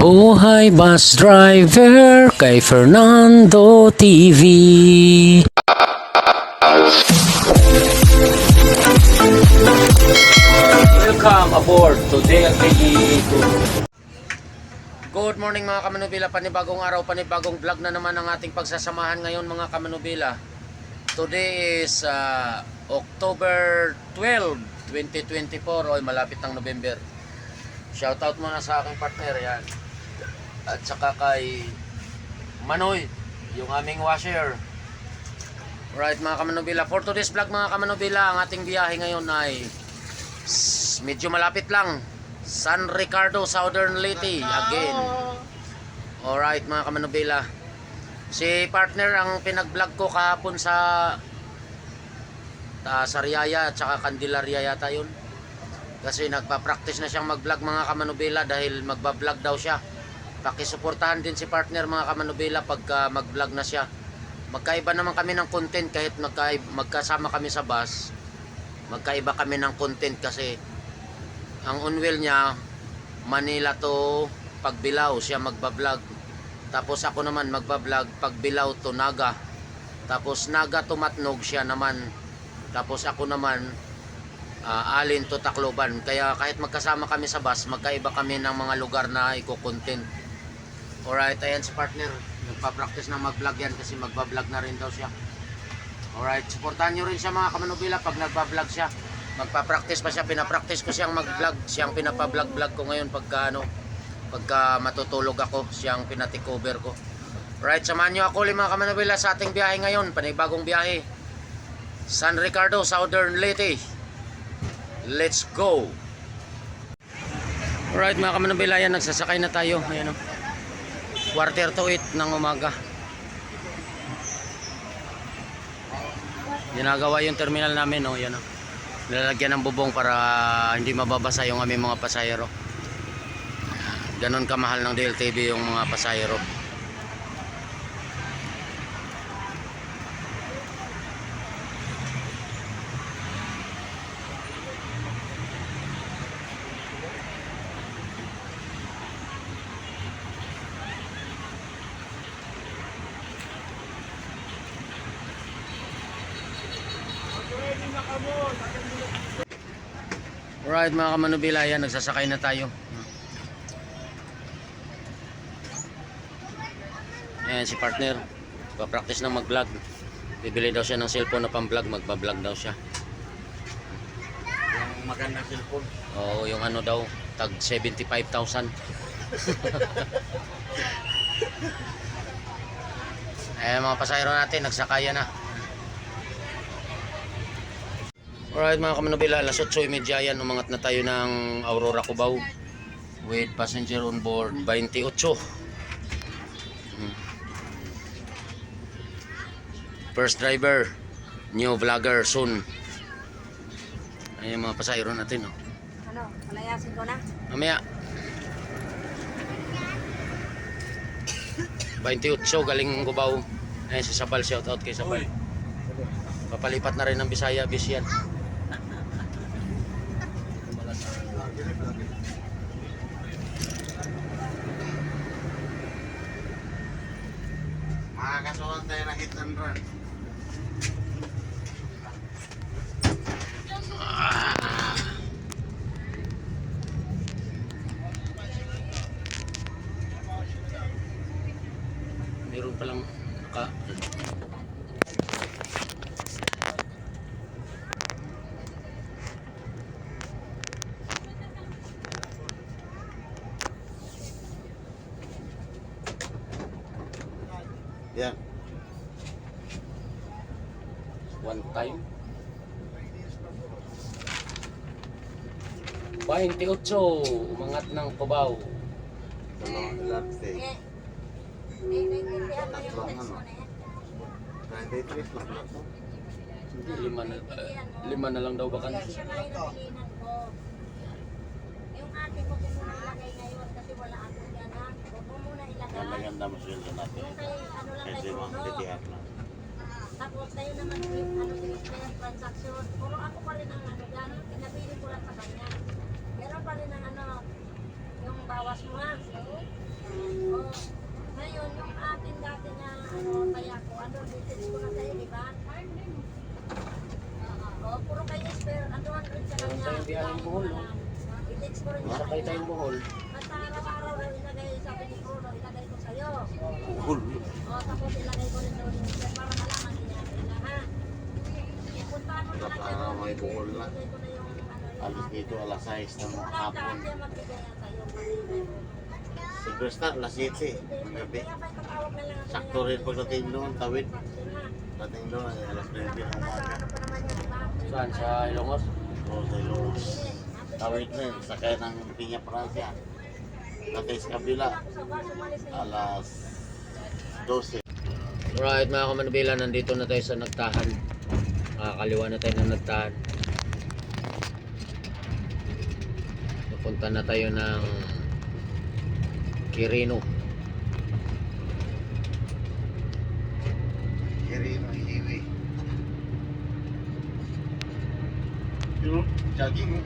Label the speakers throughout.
Speaker 1: Buhay Bus Driver kay Fernando TV. Welcome aboard to DLTE. Good morning mga kamanubila, panibagong araw, panibagong vlog na naman ang ating pagsasamahan ngayon mga kamanubila. Today is October 12, 2024, o malapit ng November. Shoutout muna sa aking partner yan. At saka kay Manoy, yung aming washer. Alright mga kamanubila, for today's vlog mga kamanubila, ang ating biyahe ngayon ay medyo malapit lang. San Ricardo, Southern Leyte again. Alright mga kamanubila, si partner ang pinag-vlog ko kahapon sa Sariaya at saka Candelaria yata yun. Kasi nagpa-practice na siyang mag-vlog mga kamanubila dahil magba-vlog daw siya. Pakisuportahan din si partner mga kamanubila pagka mag-vlog na siya. Magkaiba naman kami ng content kahit magkasama kami sa bus. Magkaiba kami ng content kasi ang on-wheel niya Manila to Pagbilao siya magba-vlog. Tapos ako naman magba-vlog Pagbilao to Naga. Tapos Naga to Matnog siya naman. Tapos ako naman Alin to Tacloban. Kaya kahit magkasama kami sa bus, magkaiba kami ng mga lugar na i-content. Alright, ayan si partner. Nagpa-practice na mag-vlog yan kasi magba-vlog na rin daw siya. Alright, supportahan nyo rin siya mga kamanubila pag nagpa-vlog siya. Magpa-practice pa siya, pinapractice ko siyang mag-vlog. Siyang pinapa-vlog ko ngayon pagka matutulog ako, siyang pinatikover ko. Alright, samahan nyo ako ulit mga kamanubila sa ating biyahe ngayon. Panibagong biyahe. San Ricardo, Southern Leyte. Let's go! Alright mga kamanubila, yan, nagsasakay na tayo. Ayan o, 7:45 ng umaga. Ginagawa yung terminal namin o, yan o. Nilalagyan ng bubong para hindi mababasa yung aming mga pasahero. Ganon kamahal ng DLTV yung mga pasahero. Alright mga kamanubila, yan, nagsasakay na tayo. Ayan si partner, pa-practice na mag-vlog. Bibili daw siya ng cellphone na pang-vlog, magpa-vlog daw siya.
Speaker 2: Yung magandang cellphone.
Speaker 1: Oo, yung ano daw, tag 75,000. Ayan mga pasahero natin, nagsakaya na. Alright mga kamanubila, alas 8:30 yan, umangat na tayo ng Aurora Cubao with passenger on board 28. First driver, new vlogger soon. Ayan mga pasahero natin oh.
Speaker 3: Ano, palayasin ko na?
Speaker 1: Mamaya 28 galing Cubao. Ayan si Sabal, shout out kay Sabal. Papalipat na rin ng Bisaya, Bisyan.
Speaker 2: Makakasuhan tayo na hit and run.
Speaker 1: Meron palang naka
Speaker 2: Yan.
Speaker 1: one time 28 umangat ng Cubao.
Speaker 2: Dalawang elastic.
Speaker 3: Naiintindihan mo yung
Speaker 2: Tatlong
Speaker 3: text
Speaker 2: ano.
Speaker 3: mo na yan?
Speaker 2: 93 lang na to.
Speaker 1: Hindi, lima na lang daw baka.
Speaker 3: Siya nga yung napilinan ko. Yung ate ko muna ilagay ngayon kasi wala ako yan ha. Huwag mo muna ilagay.
Speaker 2: Maganda mo sweldo natin.
Speaker 3: Yung kay ano lang
Speaker 2: Kasi
Speaker 3: kay
Speaker 2: mga
Speaker 3: Bruno.
Speaker 2: titiyak lang.
Speaker 3: Tapos tayo naman yung transaction. Puro ako pa rin ang ano dyan. Pinabili ko lang sa kanya. Meron pa rin ang ano, yung bawas mo ha. Oh, ngayon, yung akin dati na kaya ko, message ko na sa'yo, di ba? Puro kayo spare, 200 sa kanya.
Speaker 1: Tayong biyaheng Bohol, no?
Speaker 3: I-text ko rin sa
Speaker 1: Sakay
Speaker 3: kanya.
Speaker 1: tayong Bohol.
Speaker 3: Basta araw-araw na ilagay, sabi ni Bruno, ilagay ko sa'yo.
Speaker 2: Hul.
Speaker 3: Tapos ilagay ko rin doon yung spare para malaman niya nila, ha? Puntahan mo na lang siya doon.
Speaker 2: May buhol na.
Speaker 3: Ilagay ko na yung
Speaker 2: Alas dito, alas 6 ng
Speaker 3: Kulang
Speaker 2: hapon.
Speaker 3: daan siya magbigay sa'yo.
Speaker 2: Si Krista, alas 7 ng gabi. Sakto rin pagdating doon, tawid. Dating doon, alas 9 ng umaga.
Speaker 1: Saan? Sa Ilongos?
Speaker 2: O sa Ilocos. Tawid rin, sakay ng Piña Francia. Dating sa kabila, alas 12.
Speaker 1: Alright mga kamanubila, nandito na tayo sa Nagtahan. Makakaliwa na tayo ng Nagtahan. Pupunta na tayo ng Quirino.
Speaker 2: Kirino, hiwi. Yun, jogging.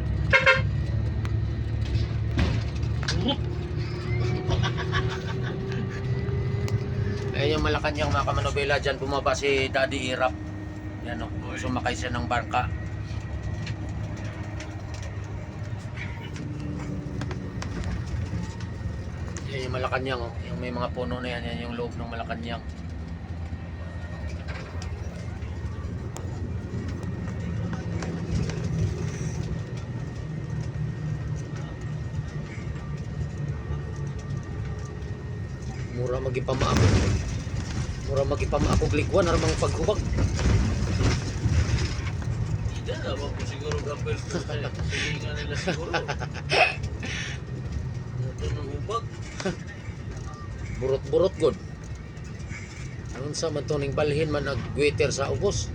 Speaker 1: Ayun yung Malacanang mga kamanubila. Dyan bumaba si Daddy Irap. Yan o, sumakay siya ng barka. Yan yung Malacanang oh. Yung may mga puno na yan, yan yung loob ng Malacanang. Mura magipamaakog. Mura magipamaakog likwan aron mga paghubag.
Speaker 4: Hindi naman po siguro gapel ko sa silingan nila siguro. Ito ng hubag.
Speaker 1: Burot-burot god. Aron sa man to ning balhin man nagwaiter sa ubos.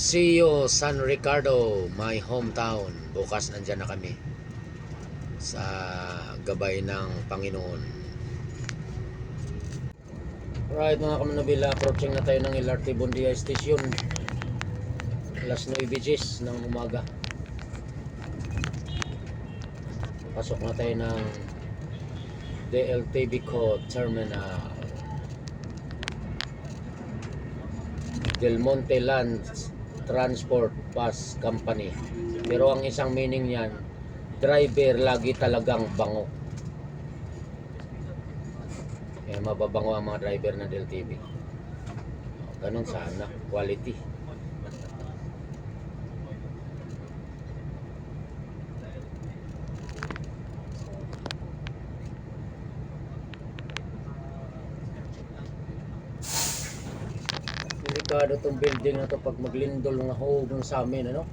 Speaker 1: See you San Ricardo, my hometown. Bukas nandyan na kami sa gabay ng Panginoon. Alright mga kamanabila, approaching na tayo ng LRT Bundia Station. Alas 9:10 ng umaga. Pasok na tayo ng DLTBco Terminal. Del Monte Land Transport Bus Company. Pero ang isang meaning niyan, driver lagi talagang bango. Kaya mababango ang mga driver ng DLTB. Ganun sana, quality. Delikado tong building na to pag maglindol nga hog ng sa amin, ano?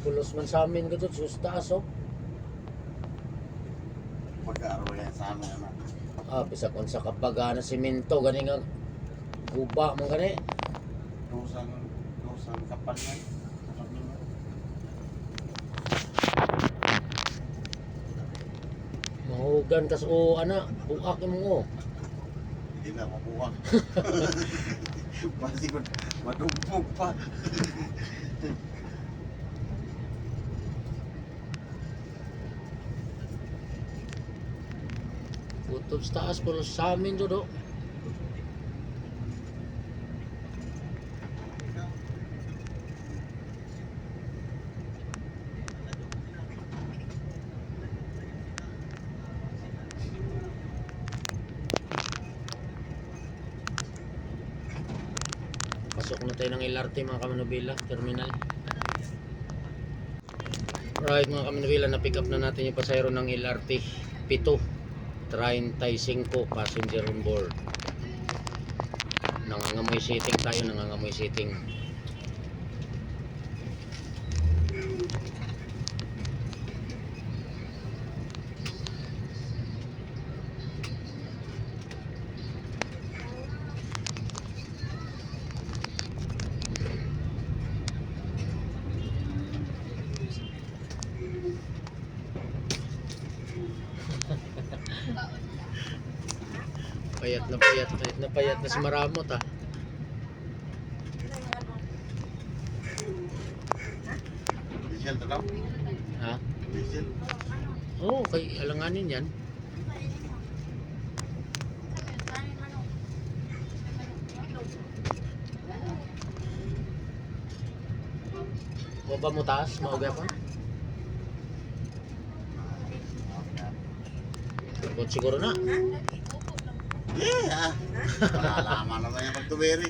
Speaker 1: Pulos man sa amin gadto sa taas oh.
Speaker 2: Pag-aaro yan sa amin, anak.
Speaker 1: Bisa kung sa kapaga na simento gani nga guba man gani.
Speaker 2: Lusang kapal yan.
Speaker 1: Mahugan kas o ana, buak mo oh.
Speaker 2: Hindi na makuha. Pasti ko madumpog pa.
Speaker 1: Kutob sa taas pulos sa amin do. Pasok na tayo ng LRT mga kamanubila, terminal. Right mga kamanubila, na pick up na natin yung pasahero ng LRT 7 35 passenger on board. Nangangamoy seating tayo, nangangamoy seating. Payat na si Maramot ah.
Speaker 2: Diesel to daw?
Speaker 1: Ha?
Speaker 2: Diesel?
Speaker 1: Oo, kay alanganin yan. Baba mo taas, mauga pa. Ikot siguro na.
Speaker 2: Yeah! Malalaman naman yung magtuberi.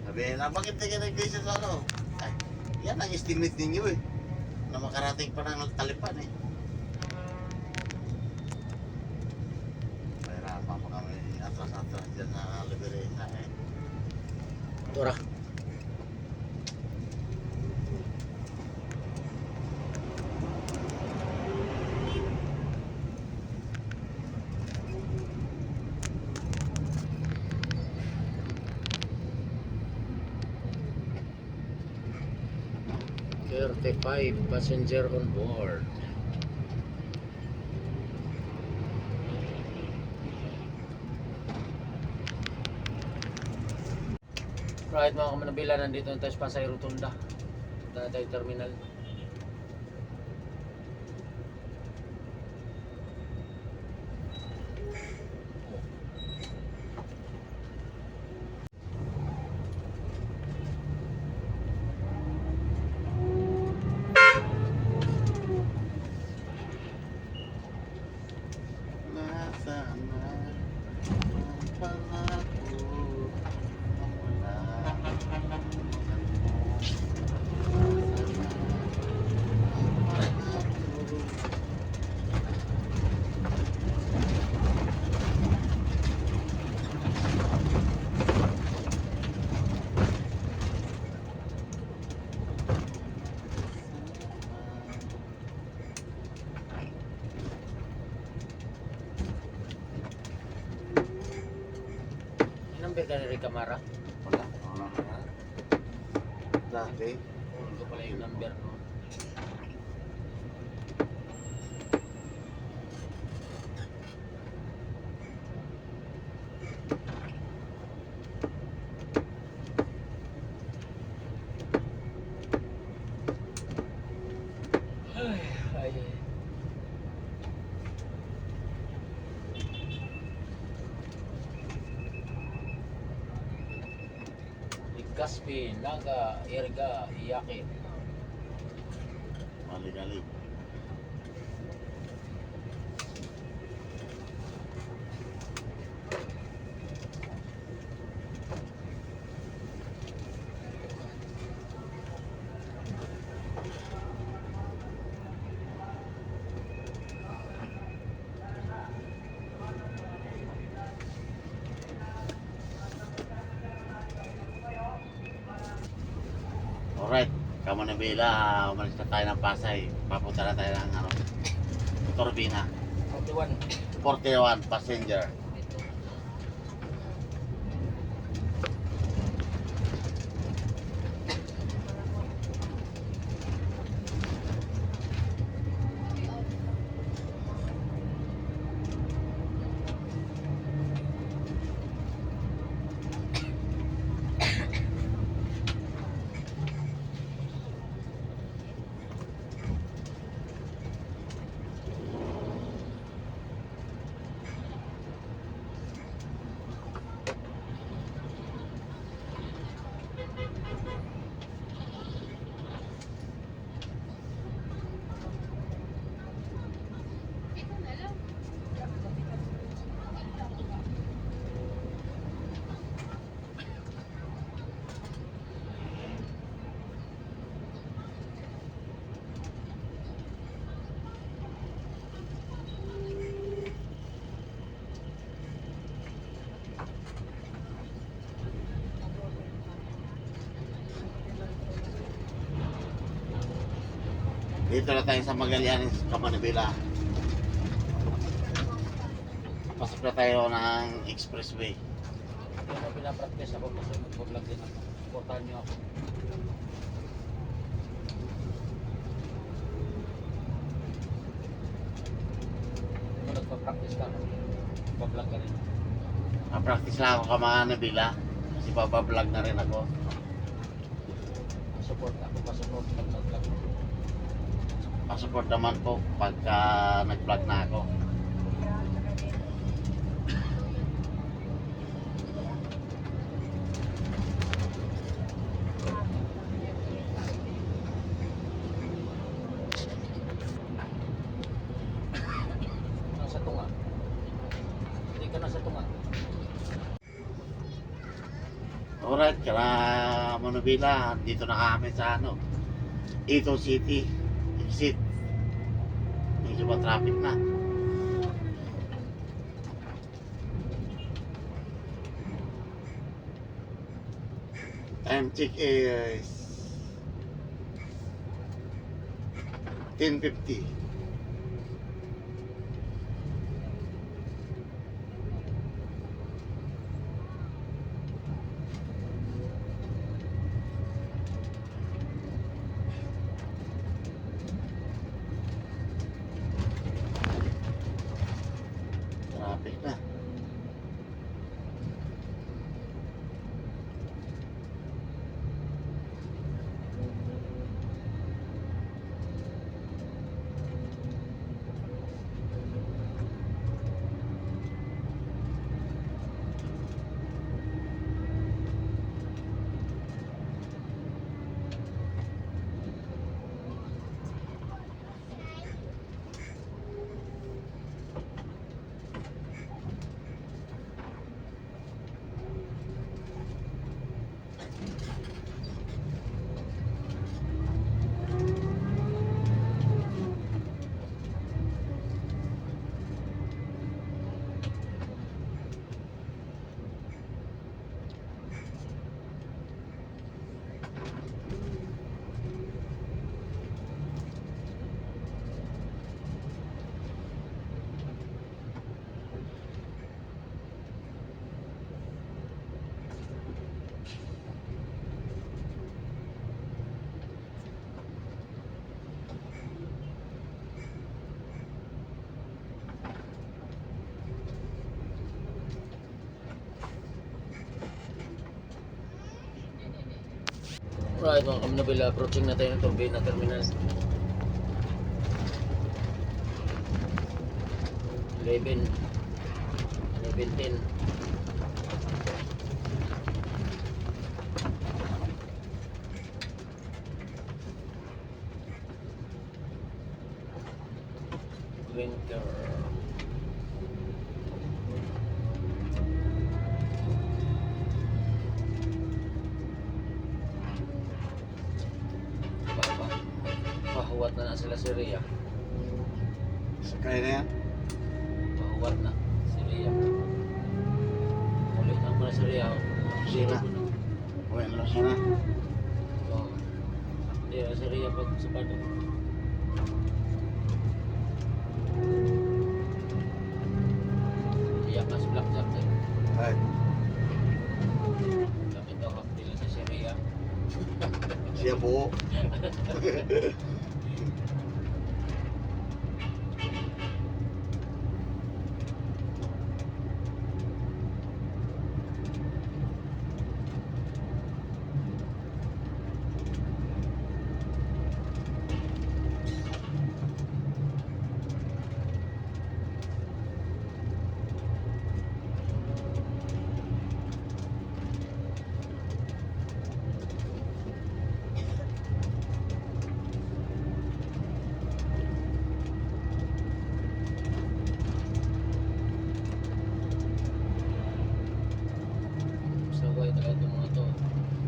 Speaker 2: Sabi na, bakit tayo nag-diesel sa ano? Ay, yan ang estimate ninyo eh. Na makarating pa ng talipan eh. Mahirapan pa kami atras-atras dyan na liberisa eh.
Speaker 1: Tura. Five passenger on board. Right mga kamanabila, nandito na tayo sa Pasay Rotunda. Punta tayo terminal.
Speaker 2: Nasaan na ang pangako na wala kalimutan mo? Nasaan na ang pangako?
Speaker 1: Number ka ni Camara?
Speaker 2: Wala, wala na. Dati,
Speaker 1: Ito pala yung number, no? Ay. Gaspi, Naga, Irga, Iyakin.
Speaker 2: mali-gali. Alright, Kamanabela, umalis na tayo ng Pasay. Papunta na tayo ng ano, Turbina.
Speaker 1: 41.
Speaker 2: 41 passenger. Dito na tayo sa Magallanes, Camanabela. Pasok na tayo ng expressway.
Speaker 1: Kaya na pinapractice ako kasi mag-vlog din ako. Supportahan niyo ako. Kung nagpa-practice ka, mag-vlog ka rin.
Speaker 2: Practice na ako Camanabela. Kasi babablog na rin ako.
Speaker 1: Support ako pa-support pag mag-vlog.
Speaker 2: Pasupport naman po pagka nag-vlog na ako.
Speaker 1: Nasa tunga. Hindi ka nasa tunga.
Speaker 2: Alright, kaya Manubila, dito na kami sa Ito City. Exit. Medyo ba traffic na? Time check is 10:50. Traffic na.
Speaker 1: Right, mga Camanabela, approaching na tayo ng Turbina Terminal. 11:10. Winter. Pahuwat na sila si Rhea.
Speaker 2: Sakay na yan.
Speaker 1: Pahuwat na si Rhea. Ulit na muna si Rhea.
Speaker 2: Sina. Bueno, sana.
Speaker 1: Oo. Hindi na si Rhea pag sa pado. Iyak na si Blackjack eh.
Speaker 2: Ay,
Speaker 1: Kapit daw kapila sa si Rhea.
Speaker 2: siya buo.
Speaker 1: Sabay talaga itong mga to.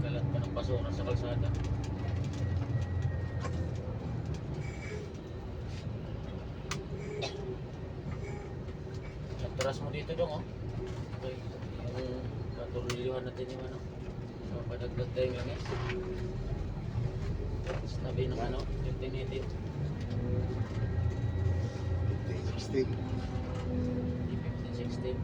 Speaker 1: Kalat pa ng basura sa kalsada. Atras mo dito dong oh. Okay. Yung katuliliwan natin yung ano. So, padagdag tayo ng guys. Tabi ng ano, 1518.
Speaker 2: 16.
Speaker 1: 15, 16.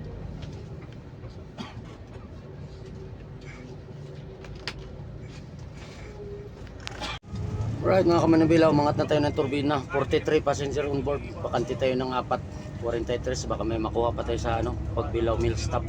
Speaker 1: Alright mga kamanabila, umangat na tayo ng turbina. 43 passenger on board. Pakanti tayo ng 4, 43. Baka may makuha pa tayo sa Pagbilao mill stop.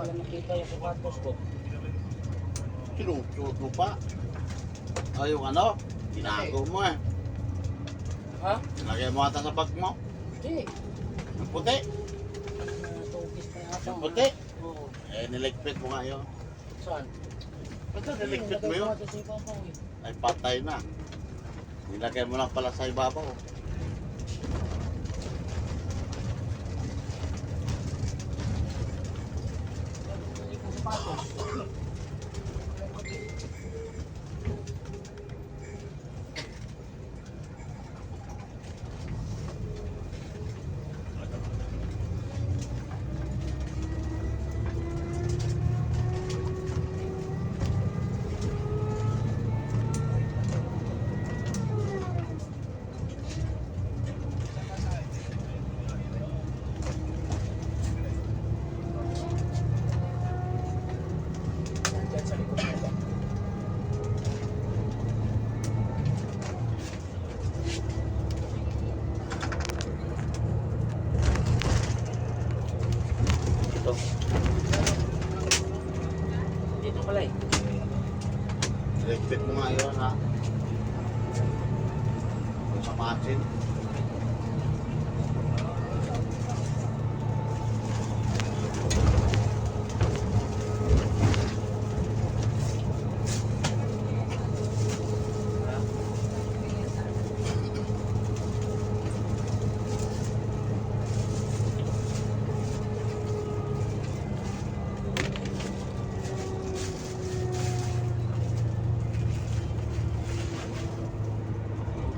Speaker 1: Nakita yung sapatos ko.
Speaker 2: Sinusuot mo pa. O yung ano, tinago mo eh.
Speaker 1: Ha?
Speaker 2: Lagay mo ata sa bag mo.
Speaker 1: Hindi.
Speaker 2: Ang puti.
Speaker 1: Tugis pa yata.
Speaker 2: Ang puti.
Speaker 1: Oo.
Speaker 2: Eh, niligpit mo nga yun.
Speaker 1: Saan?
Speaker 2: Ba't niligpit mo yun? Ay, patay na. Nilagay mo lang pala sa ibabaw.
Speaker 1: Ito. Dito pala eh.
Speaker 2: Niligpit mo nga yun ha. Kung sa matsin.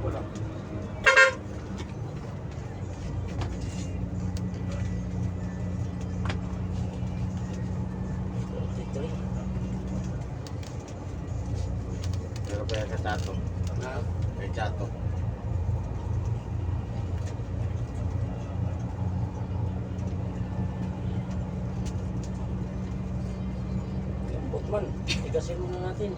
Speaker 1: Wala.
Speaker 2: Pero kaya ka tato.
Speaker 1: Na,
Speaker 2: Kay Chato.
Speaker 1: lambot man. Tigasin muna natin.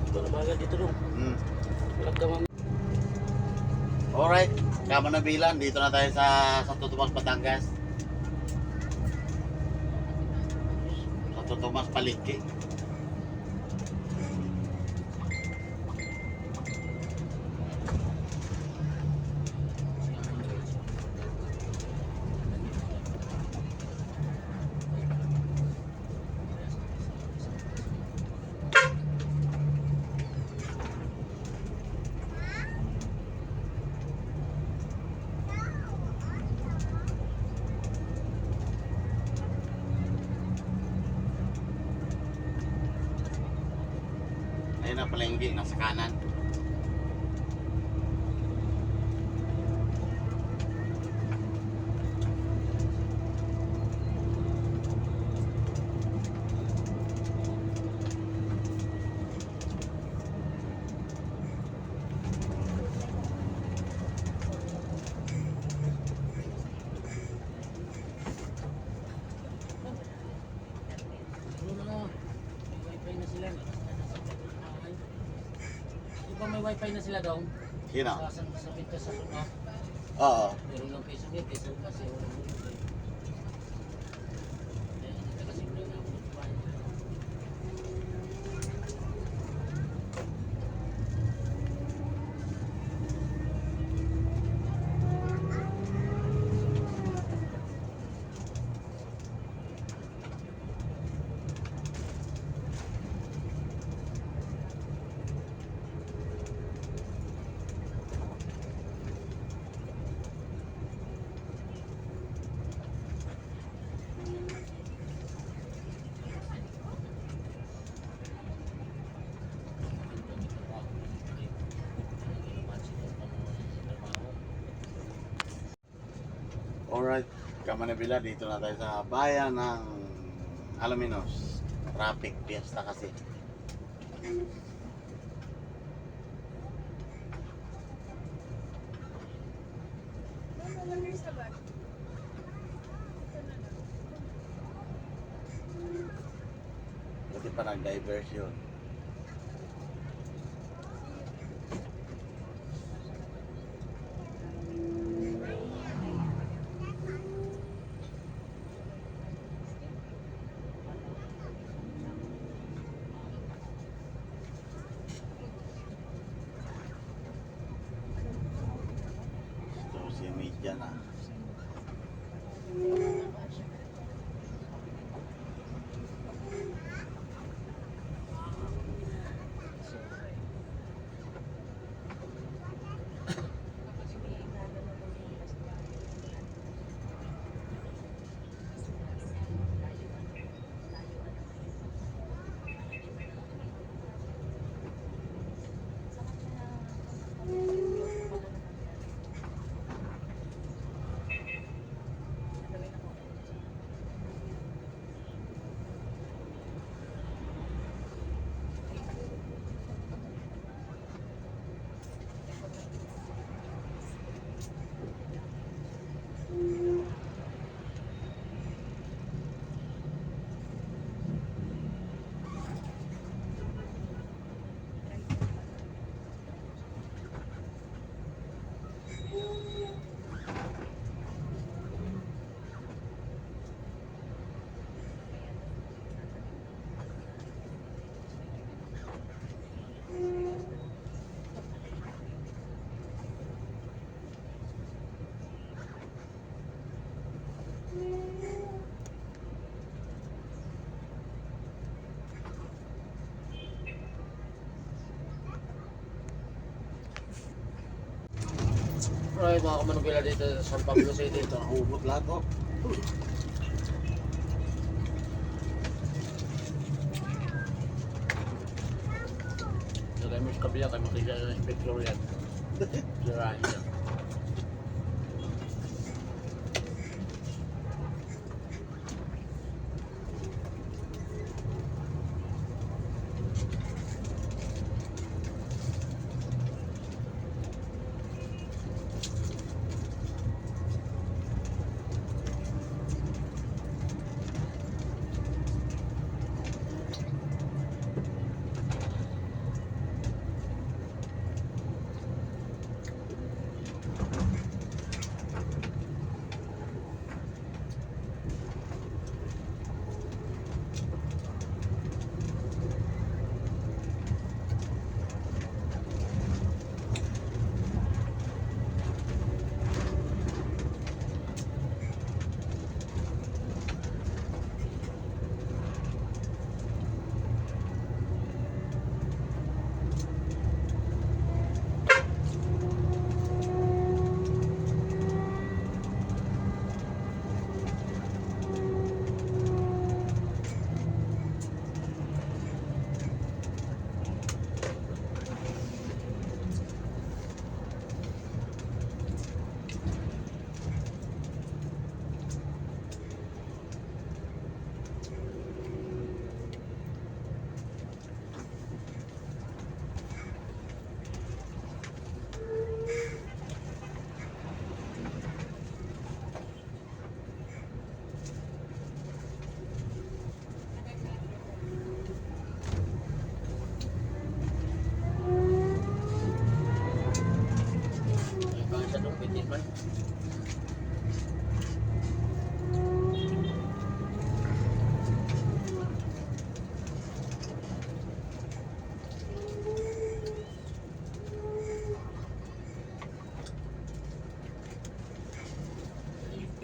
Speaker 1: Ito na bahala dito dong. Walang damang.
Speaker 2: Alright, kama na bilan. Dito na tayo sa Santo Tomas, Batangas. Santo Tomas, Palengke. Ayun ang palengke, nasa kanan.
Speaker 1: Ano na? May wifi na sila. Di ba may wifi na sila daw?
Speaker 2: Sino?
Speaker 1: Sa pinto sa suno.
Speaker 2: Oo.
Speaker 1: Meron lang piso dito. Piso kasi walang wifi. Kaya nagkakasimple na ako.
Speaker 2: Alright, Kamanabila, dito na tayo sa bayan ng Alaminos. Traffic fiesta kasi. Buti pa nag-diversion. Social media na.
Speaker 1: Alright mga kamanubila dito sa San Pablo City.
Speaker 2: Ito, nakubot lahat oh.
Speaker 4: Sa kami sa kabila, kami makikita ng inspector yan. Sirahan niya.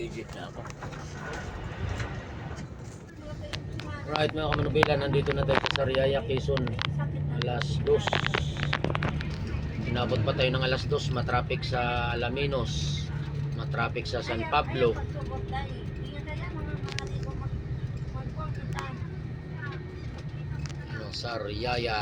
Speaker 4: Igit na ako.
Speaker 1: Right mga kamanubila, nandito na tayo sa Sariaya, Quezon. Alas 2. Inabot pa tayo ng alas 2. Matraffic sa Alaminos. Matraffic sa San Pablo. Sariaya.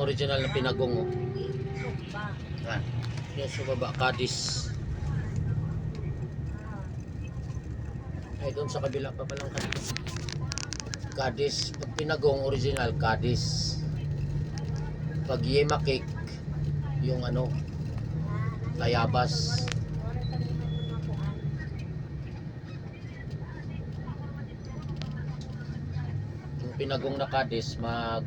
Speaker 1: original na pinagong. Oh.
Speaker 3: Sukba.
Speaker 2: Yan.
Speaker 1: Yan sa baba, Cadiz. Ay, doon sa kabila pa palang Cadiz. Cadiz, pag pinagong original, Cadiz. Pag yema cake, yung ano, Tayabas. Yung pinagong na Cadiz,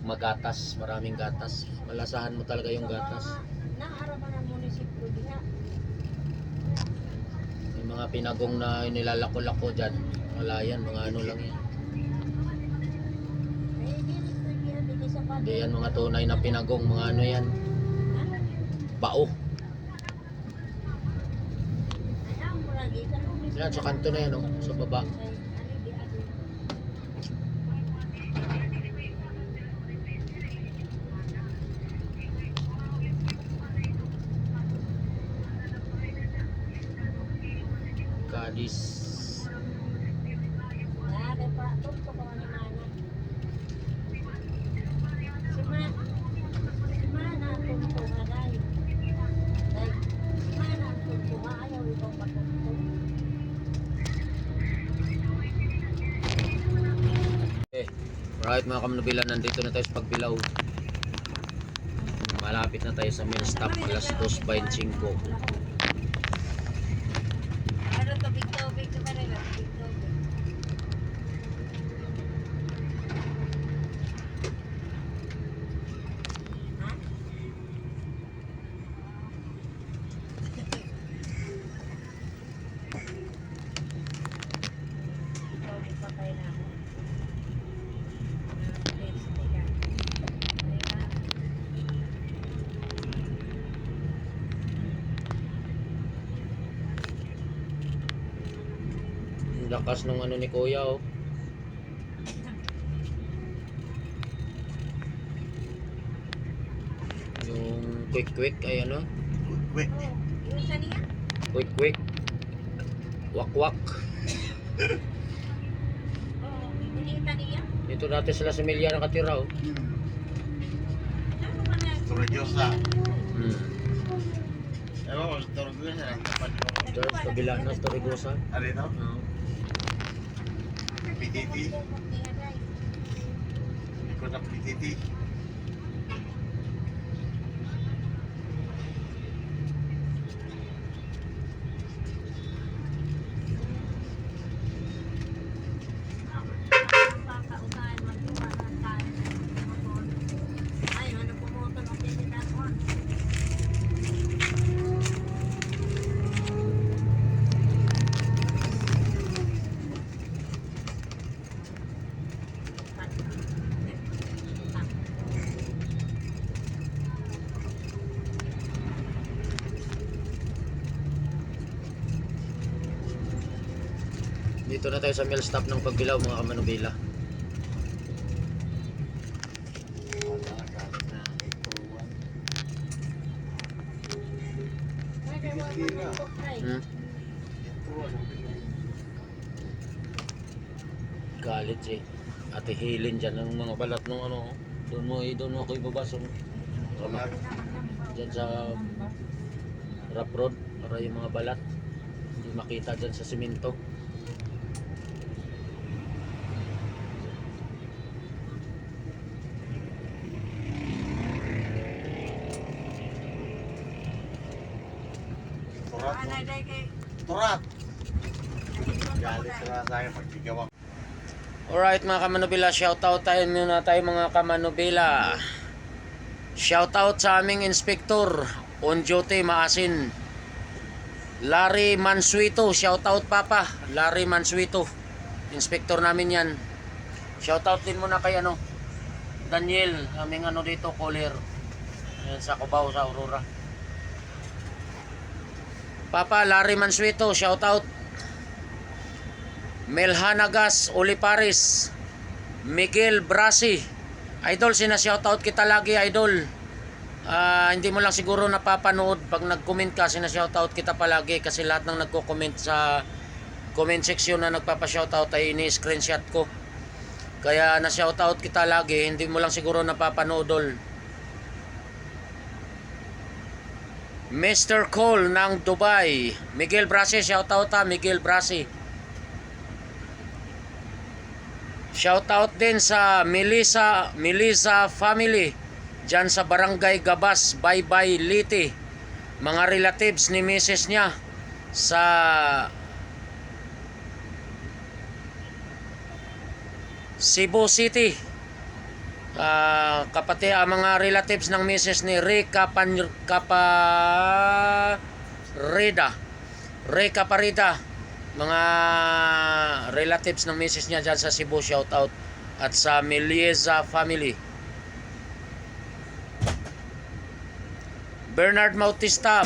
Speaker 1: magatas, maraming gatas. Malasahan mo talaga yung gatas.
Speaker 3: Naarapan ng munisipyo diha.
Speaker 1: Yung mga pinagong na nilalako-lako dyan, wala yan, mga ano lang yan.
Speaker 3: Eh, dili ko diha dili sa
Speaker 1: Hindi yan mga tunay na pinagong, mga ano yan, bao.
Speaker 3: Alam mo lagi sa munisipyo.
Speaker 1: Yan, sa kanto na yan, oh, sa baba. Cadiz.
Speaker 3: Ada pa tunto ko ni mana. Si mana tunto nga dai. Dai. Si mana tunto nga ayaw ibang patunto.
Speaker 1: Okay. Alright mga kamanubila, nandito na tayo sa Pagbilao. Malapit na tayo sa main stop, alas 2:25.
Speaker 3: Ano to big tubig ka pala ba? Big tubig. Ha? Tubig pa tayo na ako. Please, teka. Teka.
Speaker 1: Ang lakas ng ano ni Kuya, oh. Yung quick ay ano?
Speaker 2: Quick.
Speaker 3: Oh, yung isa niya?
Speaker 1: Quick. Wak.
Speaker 3: Oo, pinita niya.
Speaker 1: Dito dati sila sa Emilia nakatira, oh.
Speaker 3: Ano ba na?
Speaker 2: Torrejosa.
Speaker 1: Hmm.
Speaker 2: Ewan ko, Torrejosa lang. Tapat ko.
Speaker 1: Ito, sa kabila na, sa Torregosa.
Speaker 2: Ano ito?
Speaker 1: Oh.
Speaker 2: PTT. Ikot na PTT.
Speaker 1: Dito na tayo sa mill stop ng Pagbilao mga kamanubila. Hmm? Galit si Ate Helen dyan ng mga balat ng ano. Doon mo ako ibabasong. Dyan sa rough road para yung mga balat hindi makita dyan sa simento.
Speaker 2: Turat mo. Turat! Galit sila sa akin pag tigawang.
Speaker 1: Alright mga kamanubila, shoutout tayo muna tayo mga kamanubila. Shoutout sa aming inspector on duty Maasin, Larry Mansuito. Shoutout papa, Larry Mansuito. Inspector namin yan. Shoutout din muna kay ano, Daniel, aming ano dito, caller. Yan sa Cubao, sa Aurora. Papa, Larry Mansuito, shoutout. Melhanagas Oliparis, Miguel Brasi, idol, sina-shoutout kita lagi, idol. Hindi mo lang siguro napapanood pag nag-comment ka, sina-shoutout kita palagi kasi lahat ng nagko-comment sa comment section na nagpapa-shoutout ay ini-screenshot ko. Kaya na-shoutout kita lagi, hindi mo lang siguro napapanood, idol. Mr. Cole ng Dubai. Miguel Brasi, shoutout ha, Miguel Brasi. Shoutout din sa Melissa family dyan sa Barangay Gabas, Baybay, Liti. Mga relatives ni Mrs. niya sa Cebu City. Kapati ang mga relatives ng Mrs. ni Ray Caparida, mga relatives ng Mrs. niya dyan sa Cebu, shout out, at sa Melissa family. Bernard Bautista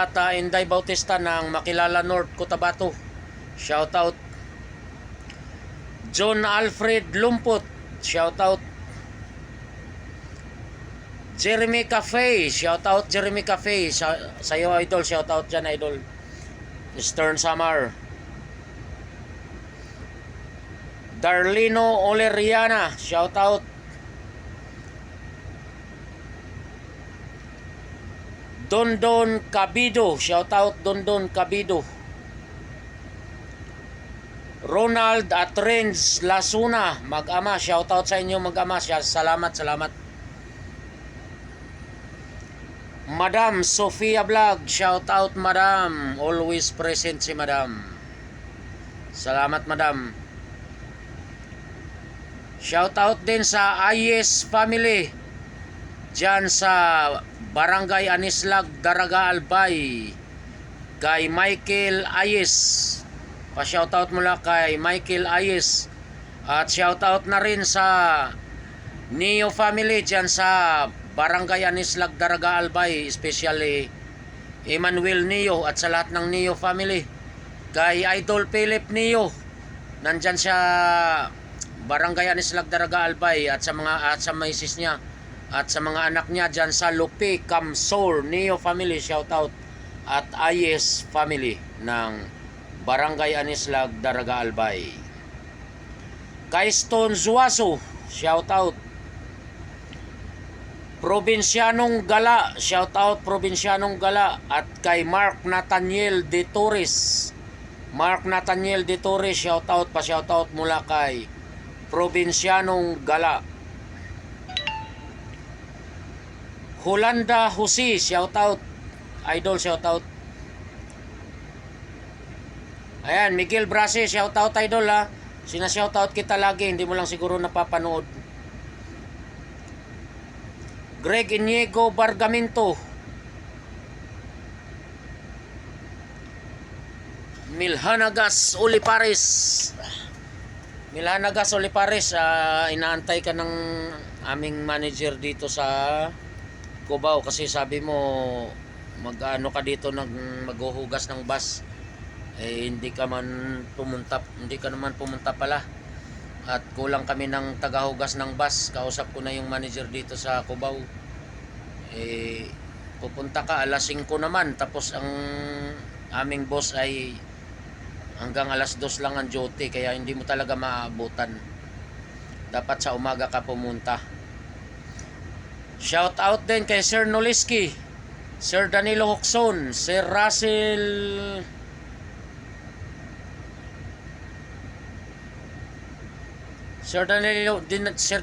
Speaker 1: at Inday Bautista ng Makilala North, Cotabato, shout out. John Alfred Lumpot, shout out. Jeremy Cafe, shout out Jeremy Cafe. Sa'yo idol, shout out dyan idol. Stern Samar. Darlino Oleriana, shout out. Dondon Cabido, shout out Dondon Cabido. Ronald Atrens Lasuna, mag-ama, shout out sa inyo mag-ama. Salamat. Madam Sofia Vlog, shout out Madam. Always present si Madam. Salamat Madam. Shout out din sa Ayes family dyan sa Barangay Anislag, Daraga Albay. Kay Michael Ayes, pa-shout out mula kay Michael Ayes. At shout out na rin sa Neo family dyan sa Barangay Anislag, Daraga Albay, especially Emmanuel Neo at sa lahat ng Neo family. Kay Idol Philip Neo, nandyan siya Barangay Anislag, Daraga Albay, at sa misis niya at sa mga anak niya dyan sa Lupi, Camsor, Neo family, shout out. At Ayes family ng Barangay Anislag, Daraga Albay. Kay Stone Zuaso, shout out. Probinsyanong Gala, shout out Probinsyanong Gala. At kay Mark Nathaniel De Torres, shout out, pa-shout out mula kay Probinsyanong Gala. Holanda Jose, shout out idol, shout out. Ayan, Miguel Brasi, shout out idol ha. Sina-shout out kita lagi, hindi mo lang siguro napapanood. Greg Iniego Bargamento, Milhanagas Olipares, inaantay ka ng aming manager dito sa Cubao kasi sabi mo mag-ano ka dito, maghuhugas ng bus. Hindi ka naman pumunta pala. At kulang kami ng tagahugas ng bus. Kausap ko na yung manager dito sa Cubao. Pupunta ka alas 5 naman. Tapos ang aming boss ay hanggang alas 2 lang ang duty. Kaya hindi mo talaga maabutan. Dapat sa umaga ka pumunta. Shout out din kay Sir Noliski, Sir Danilo Hoxon, Sir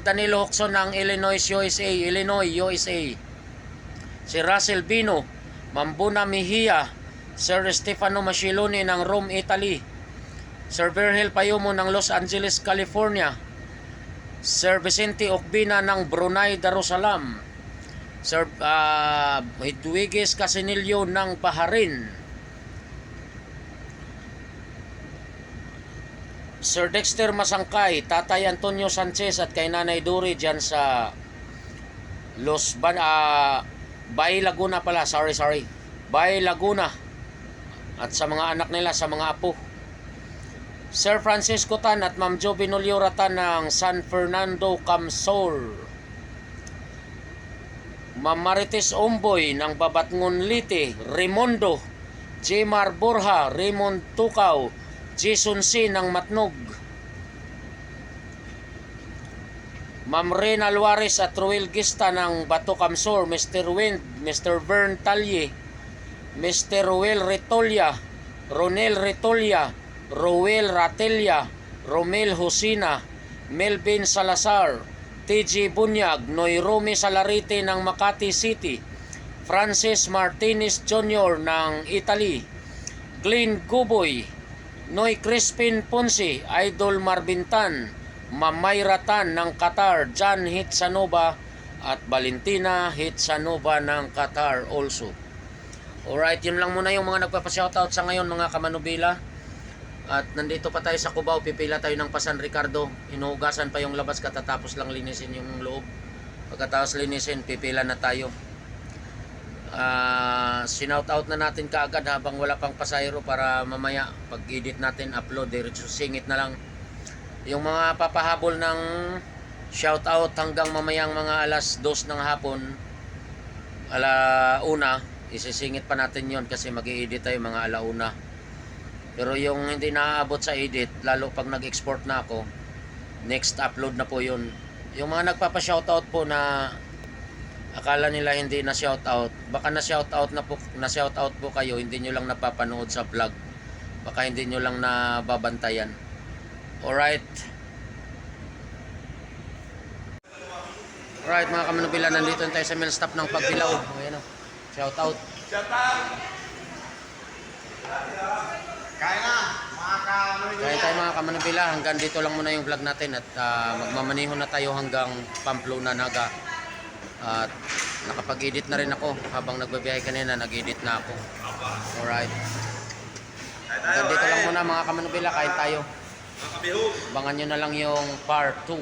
Speaker 1: Danilo Hoxon ng Illinois, USA. Si Russell Bino, Mambuna Mejia, Sir Stefano Masiloni ng Rome, Italy. Sir Virgil Payumo ng Los Angeles, California. Sir Vicente Okbina ng Brunei Darussalam. Sir Hedwiges Casinillo ng Bahrain. Sir Dexter Masangkay, Tatay Antonio Sanchez at kay Nanay Duri dyan sa Bay Laguna pala, Bay Laguna, at sa mga anak nila, sa mga apo. Sir Francisco Tan at Ma'am Jo Binolio Ratan ng San Fernando, Camsor. Ma'am Marites Omboy ng Babatngon Liti, Rimondo. Jmar Borja, Raymond Tukaw, Jason C. ng Matnog. Ma'am Ren Alvarez at Ruel Gista ng Bato Camsor, Mr. Wind, Mr. Vern Talye, Mr. Ruel Retolia, Ronel Retolia, Roel Ratelia, Romel Husina, Melvin Salazar, TG Bunyag, Noirome Salarite ng Makati City, Francis Martinez Jr. ng Italy, Glenn Guboy, Noy Crispin Ponce, Idol Marbintan, Mamayra Tan ng Qatar, John Hitsanova at Valentina Hitsanova ng Qatar also. Alright, yun lang muna yung mga nagpapa-shoutout sa ngayon mga kamanubila. At nandito pa tayo sa Cubao, pipila tayo ng Pasan Ricardo. Hinuhugasan pa yung labas katatapos lang linisin yung loob. Pagkatapos linisin, pipila na tayo. Sinoutout na natin kaagad habang wala pang pasayro para mamaya pag-edit natin, upload, diretso singit na lang. Yung mga papahabol ng shoutout hanggang mamayang mga alas 2 ng hapon, alauna, isisingit pa natin yon kasi mag-i-edit tayo mga alauna. Pero yung hindi naaabot sa edit, lalo pag nag-export na ako, next upload na po yun. Yung mga nagpapa-shoutout po na akala nila hindi na shoutout, baka na-shoutout po kayo, hindi nyo lang napapanood sa vlog. Baka hindi nyo lang nababantayan. Alright. Alright mga kamanubila, nandito tayo sa mill stop ng Pagbilao. Ayan o. Shout out. Kaya tayo mga kamanubila, hanggang dito lang muna yung vlog natin at magmamaniho na tayo hanggang Pamplona, Naga. At nakapag-edit na rin ako habang nagbabiyahe kanina, nag-edit na ako. Alright. Hanggang dito lang muna mga kamanubila, kain tayo. Abangan nyo na lang yung part 2.